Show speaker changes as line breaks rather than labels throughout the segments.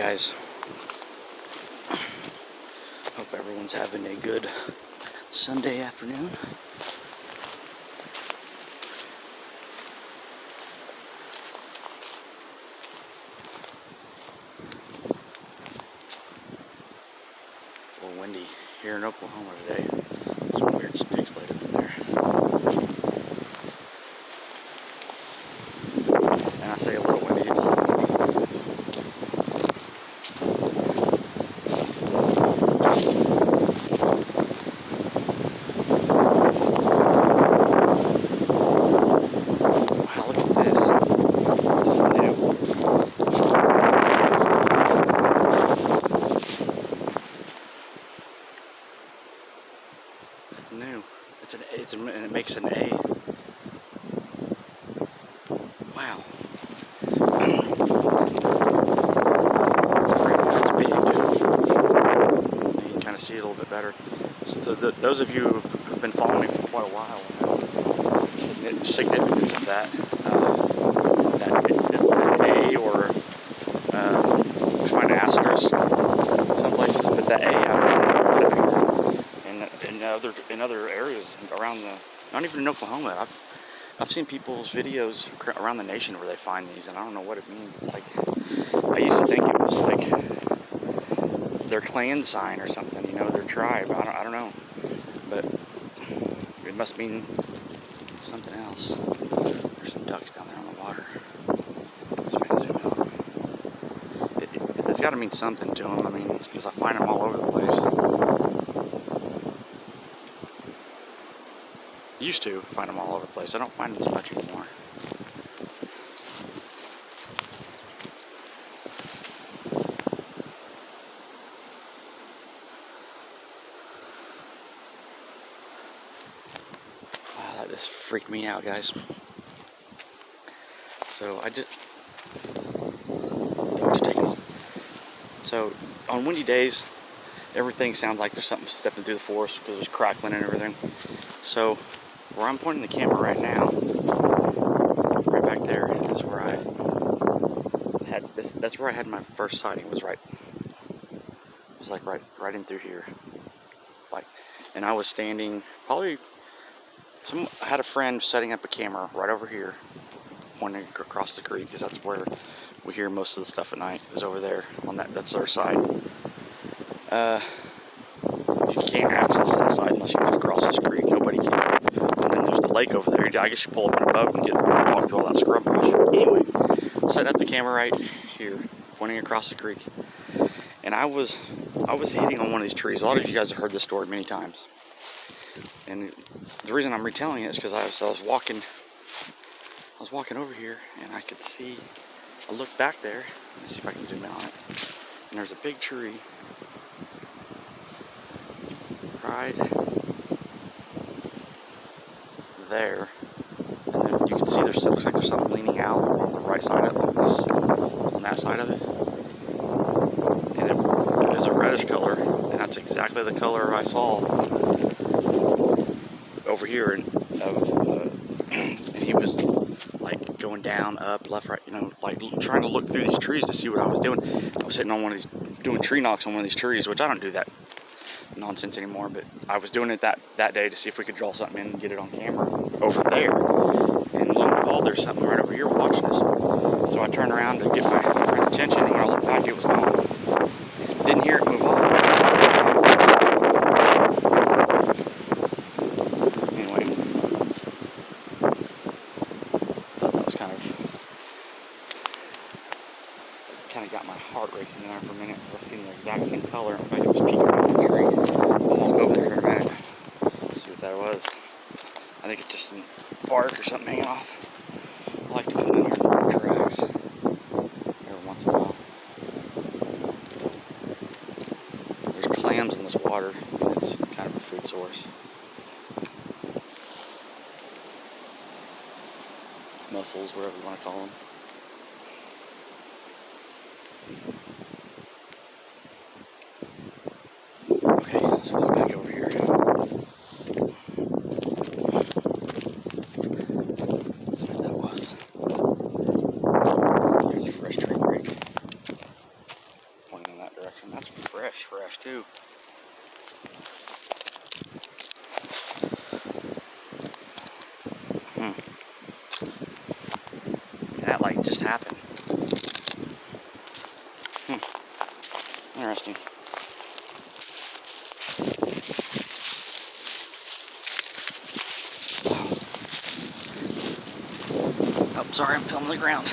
guys. Hope everyone's having a good Sunday afternoon. It's a little windy here in Oklahoma today. Some weird sticks laid up in there. And I say a little windy. It's new. And it makes an A. Wow. It's big too. You can kind of see it a little bit better. So those of you who've been following me for quite a while know the significance of that. That A, or you find an asterisk in some places, but that A I found in other areas around not even in Oklahoma. I've seen people's videos around the nation where they find these, and I don't know what it means. It's like, I used to think it was like their clan sign or something, their tribe. I don't know, but it must mean something else. There's some ducks down there on the water. See if I can zoom out. It's got to mean something to them. Because I find them all over the place. Used to find them all over the place. I don't find them as much anymore. Wow, that just freaked me out, guys. So So on windy days, everything sounds like there's something stepping through the forest because there's crackling and everything. So where I'm pointing the camera right now, right back there, is where I had this. That's where I had my first sighting. Was right in through here, and I was standing probably. I had a friend setting up a camera right over here, pointing across the creek, because that's where we hear most of the stuff at night. Is over there on that. That's their side. You can't access that side unless you go across this creek. Nobody can. And then there's the lake over there. I guess you pull up in a boat and walk through all that scrub brush. Anyway, setting up the camera right here, pointing across the creek, and I was hitting on one of these trees. A lot of you guys have heard this story many times, and the reason I'm retelling it is because I was walking over here, and I could see. I looked back there. Let me see if I can zoom in on it. And there's a big tree right there, and then you can see it looks like there's something leaning out on the right side of it, on that side of it, and it is a reddish color, and that's exactly the color I saw over here, and he was like going down, up, left, right, like trying to look through these trees to see what I was doing. I was hitting on doing tree knocks on one of these trees, which I don't do that nonsense anymore, but I was doing it that day to see if we could draw something in and get it on camera over there, and lo and behold, there's something right over here watching us. So I turned around to get my friend's attention, and when I looked back, it was gone. Didn't hear it move off. Anyway, thought that was kind of got my heart racing in there for a minute, because I seen the exact same color. In fact, it was peeking out of the tree. I'll walk over there in a minute, see what that was. I think it's just some bark or something hanging off. I like to come in here and look for tracks every once in a while. There's clams in this water, and it's kind of a food source. Mussels, whatever you want to call them. Okay, let's walk back over here. Let's see what that was. There's a fresh tree break. too. That like just happened. Interesting. Oh, sorry, I'm filming the ground.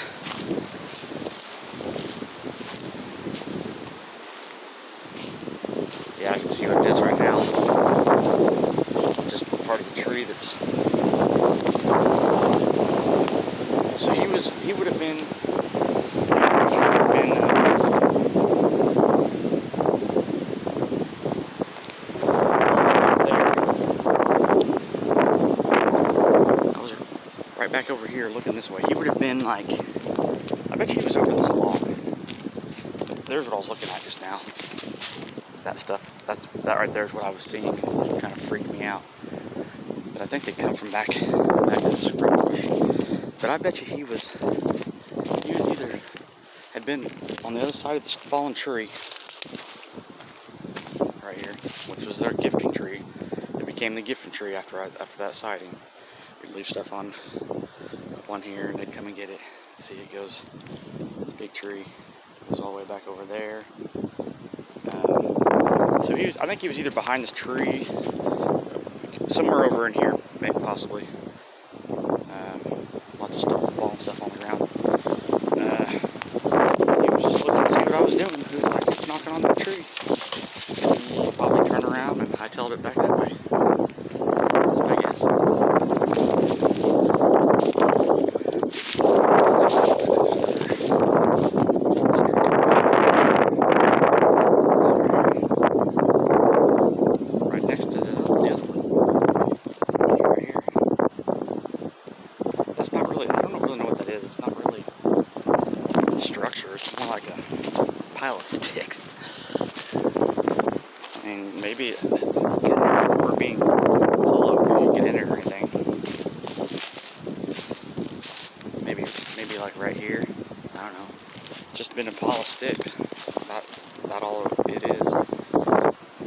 Yeah, I can see what it is right now. Just part of the tree that's... So he would have been... right back over here looking this way. He would have been like, I bet he was over this log. There's what I was looking at just now. That stuff, that right there is what I was seeing. It kind of freaked me out. But I think they come from back in the spring bush. But I bet you he was either, had been on the other side of this fallen tree, right here, which was their gifting tree. It became the gifting tree after that sighting. We'd leave stuff on here, and they'd come and get it. See, it goes, it's a big tree, goes all the way back over there. So I think he was either behind this tree, somewhere over in here, maybe possibly. Lots of stuff, falling stuff on the ground. He was just looking to see what I was doing. He was like knocking on that tree. He probably turned around and hightailed it back that way. That's my guess. Pile of sticks. I mean, maybe I don't remember being hollow when you get in it or anything. Maybe like right here. I don't know. Just been a pile of sticks. About all it is.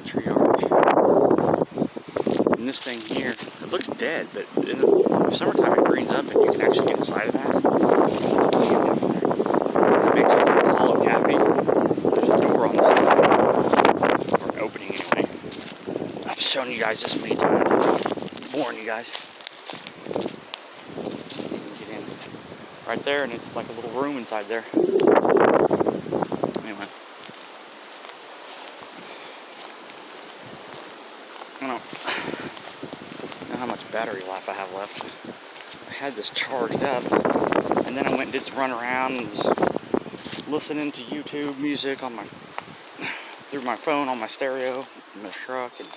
Tree arch. And this thing here, it looks dead, but in the summertime it greens up and you can actually get inside of that. It makes a hollow cavity. Shown you guys this many times. Warn you guys. So you can get in right there, and it's like a little room inside there. Anyway, I don't know how much battery life I have left. I had this charged up, and then I went and did some run around and was listening to YouTube music on through my phone on my stereo in my truck, and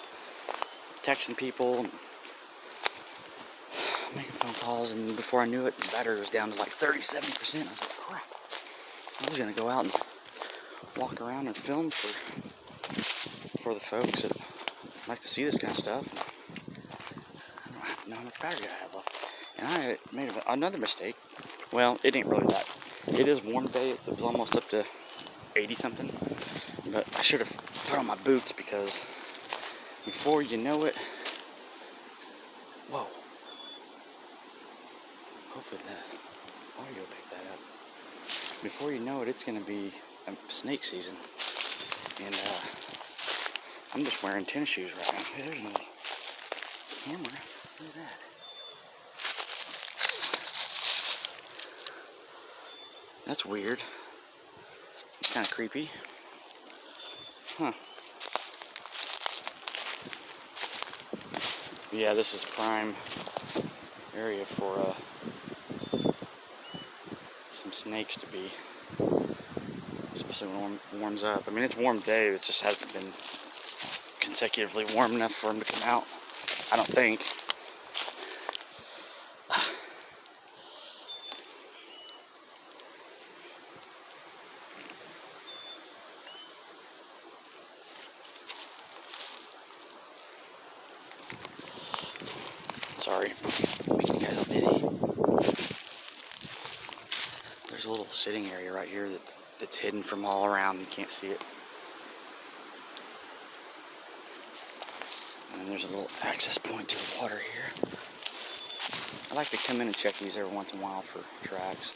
texting people, and making phone calls, and before I knew it, the battery was down to like 37%. I was like, crap. I was gonna go out and walk around and film for the folks that like to see this kind of stuff. I don't know how much battery I have left. And I made another mistake. Well, it ain't really that. It is warm today. It was almost up to 80 something. But I should have put on my boots, because before you know it, whoa, hopefully the audio picked that up. Before you know it, it's going to be snake season, and I'm just wearing tennis shoes right now. Hey, there's no camera, look at that. That's weird, it's kind of creepy, huh. Yeah, this is prime area for some snakes to be, especially when it warms up. I mean, it's a warm day, it just hasn't been consecutively warm enough for them to come out, I don't think. Sorry, making you guys all dizzy. There's a little sitting area right here that's hidden from all around. You can't see it. And there's a little access point to the water here. I like to come in and check these every once in a while for tracks.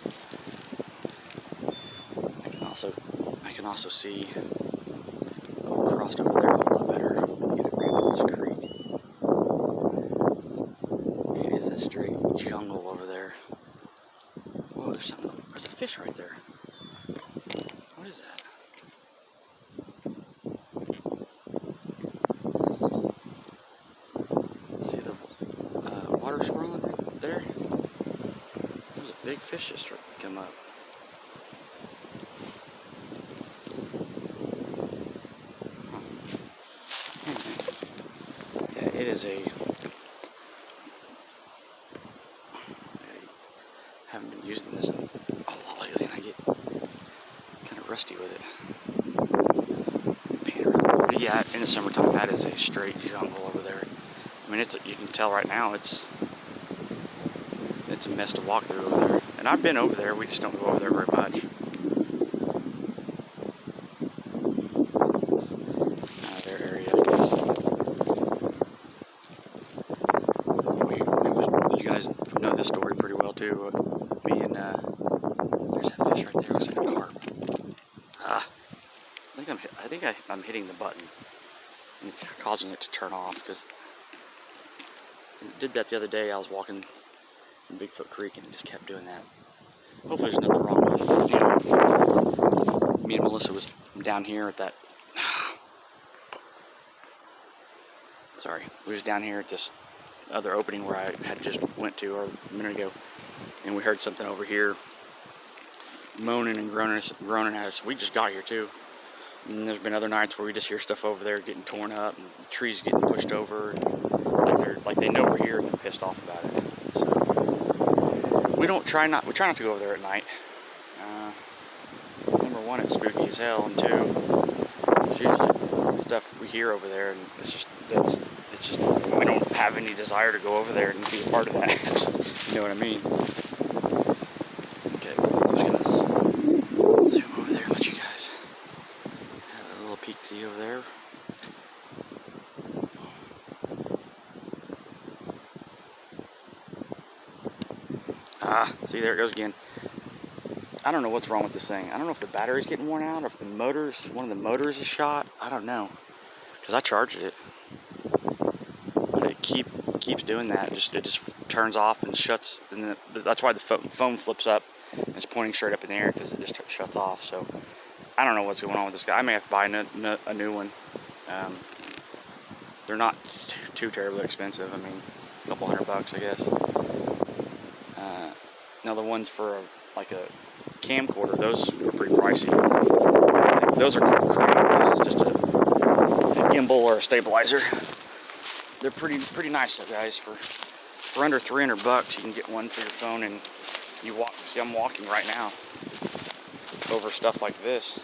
I can also see crossed over there a lot better. Get a grip on this creek. It is a straight jungle over there. Whoa, there's something. There's a fish right there. What is that? See the water swirling right there? There's a big fish just come up. It is I haven't been using this a lot lately, and I get kind of rusty with it. But yeah, in the summertime, that is a straight jungle over there. I mean, you can tell right now it's a mess to walk through over there. And I've been over there. We just don't go over there very much. It's their area. You guys know this story pretty well too. Me and there's that fish right there. Looks like a carp. I think I'm hitting the button, and it's causing it to turn off because it did that the other day. I was walking in Bigfoot Creek and it just kept doing that. Hopefully there's nothing wrong with it. You know, me and Melissa was down here at that. Sorry, we was down here at this other opening where I had just went to a minute ago, and we heard something over here moaning and groaning at us. We just got here too, and there's been other nights where we just hear stuff over there getting torn up and trees getting pushed over, like they know we're here and they're pissed off about it. So we try not to go over there at night. Number one, it's spooky as hell, and two, it's usually stuff we hear over there, and it's just we don't have any desire to go over there and be a part of that. You know what I mean? Okay, I'm just gonna zoom over there and let you guys have a little peek-see over there. See, there it goes again. I don't know what's wrong with this thing. I don't know if the battery's getting worn out or if one of the motors is shot. I don't know, because I charged it. But it keeps doing that. It just turns off and shuts, and that's why the phone flips up and it's pointing straight up in the air, because it just shuts off. So I don't know what's going on with this guy. I may have to buy a new one. They're not too terribly expensive. I mean, a couple $100, I guess. Now the ones for like a camcorder, those are pretty pricey. Those are called crane. This is just a gimbal or a stabilizer. They're pretty nice, though, guys. For under $300, you can get one for your phone, and you walk. See, I'm walking right now over stuff like this,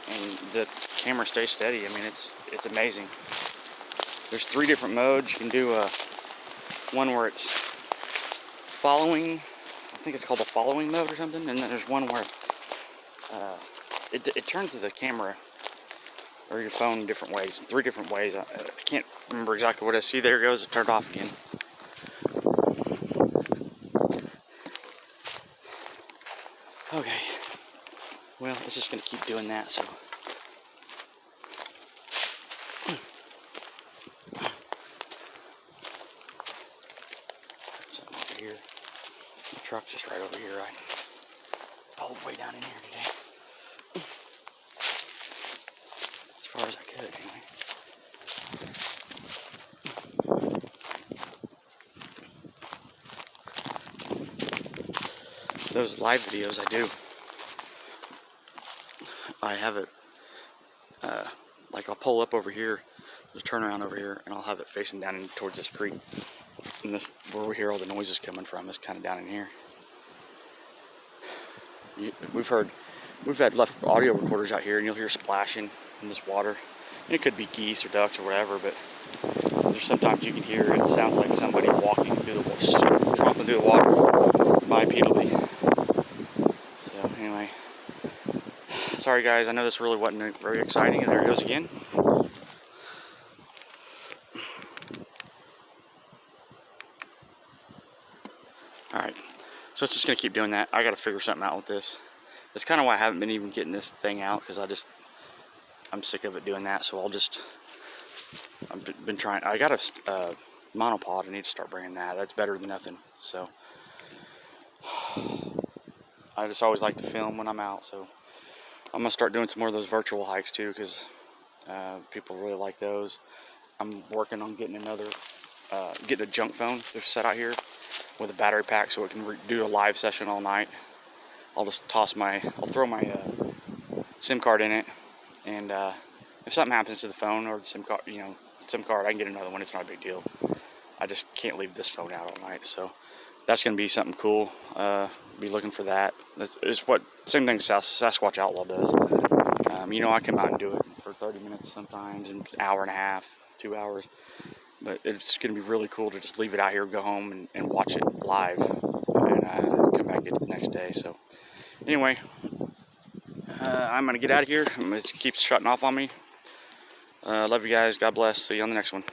and the camera stays steady. I mean, it's amazing. There's 3 different modes. You can do one where it's following. I think it's called the following mode or something, and then there's one where it turns to the camera or your phone different ways, 3 different ways. I can't remember exactly what I see. There it goes, it turned off again. Okay, well, it's just going to keep doing that, so. Something over here. The truck's just right over here. I pulled way down in here today. As far as I could, anyway. Those live videos I do, I have it, like I'll pull up over here, there's a turnaround over here, and I'll have it facing down in towards this creek. And this, where we hear all the noises coming from, is kind of down in here. We've had left audio recorders out here, and you'll hear splashing in this water. And it could be geese or ducks or whatever, but there's sometimes you can hear it sounds like somebody walking through the water, tromping through the water bipedally. So anyway, sorry guys, I know this really wasn't very exciting, and there it goes again. So it's just going to keep doing that. I got to figure something out with this. That's kind of why I haven't been even getting this thing out, because I'm sick of it doing that. So I've been trying. I got a monopod. I need to start bringing that. That's better than nothing. So I just always like to film when I'm out. So I'm going to start doing some more of those virtual hikes too, because people really like those. I'm working on getting getting a junk phone that's set out here with a battery pack, so it can do a live session all night. I'll just I'll throw my SIM card in it, and if something happens to the phone or the SIM card, I can get another one. It's not a big deal. I just can't leave this phone out all night, so that's going to be something cool. Be looking for that. It's same thing Sasquatch Outlaw does. I come out and do it for 30 minutes sometimes, an hour and a half, 2 hours. But it's going to be really cool to just leave it out here, go home, and watch it live, and come back and get it the next day. So anyway, I'm going to get out of here. It keeps shutting off on me. Love you guys. God bless. See you on the next one.